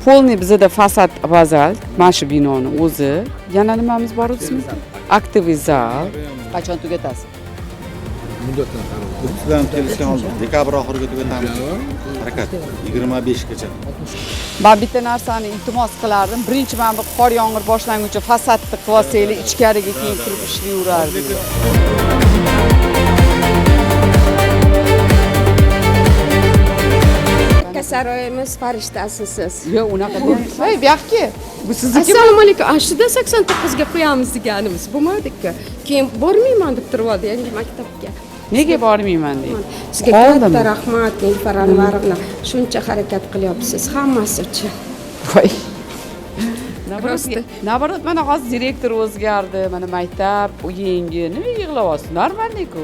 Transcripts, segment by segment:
Polni bizda fasad bazalt, mana shu binoni o'zi. Yana nimamiz bor o'zimizda? Aktiv zal. Qachon tugatasiz? Muddatdan qarab. Biz bilan kelishgan oldik. Dekabr oxiriga tugatamiz. Harakat 25 gacha. Men bitta narsani iltimos qilardim. Birinchi men bu qor yomg'ir boshlanguncha fasadni qilib olsanglar, ichkariga keyin kirib ishlayverardim. Saroyimiz farishtasi siz. Yo'q, unaqa demang. Voy, bu yoqki. Bu sizniki. Assalomu alaykum. Ashida 89 ga qo'yamiz deganimiz bo'lmadi-ku. Keyin bormayman deb turibdi yangi maktabga. Nega bormayman deydi. Sizga katta rahmat, Nilufar Anvarovna. Shuncha harakat qilyapsiz hammasi uchun. Voy. Nabarat mana hozir direktor o'zgardi, mana maktab, u yangi. Nima yig'layapsiz? Normalniku.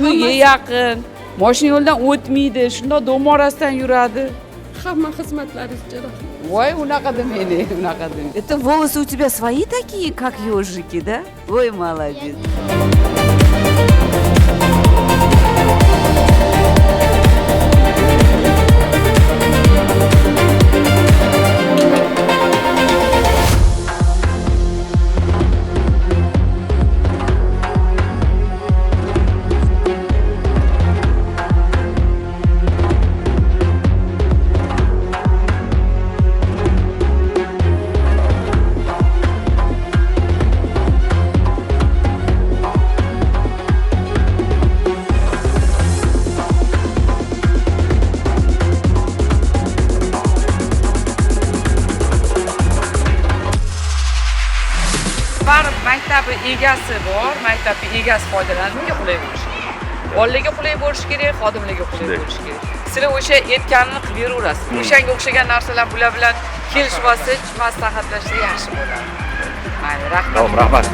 Uyga yaqin. Mashina yo'ldan o'tmaydi, shundoq dom orasidan yuradi. Hamma xizmatlaringiz uchun rahmat. Voy, unaqa demang, unaqa demang. Это волосы у тебя свои такие, как ежики, да? Ой, молодец. Barib maktabi egasi bor, maktabning egasi foydalanishga qulay bo'lishi kerak. Bolalarga qulay bo'lishi kerak, xodimlarga qulay bo'lishi kerak. Sizlar o'sha aytganini qilib beraverasiz. O'shanga o'xshagan narsalar bular bilan kelishib olsangiz, maslahatlashsa yaxshi bo'ladi. Mayli, rahmat. Rahmat.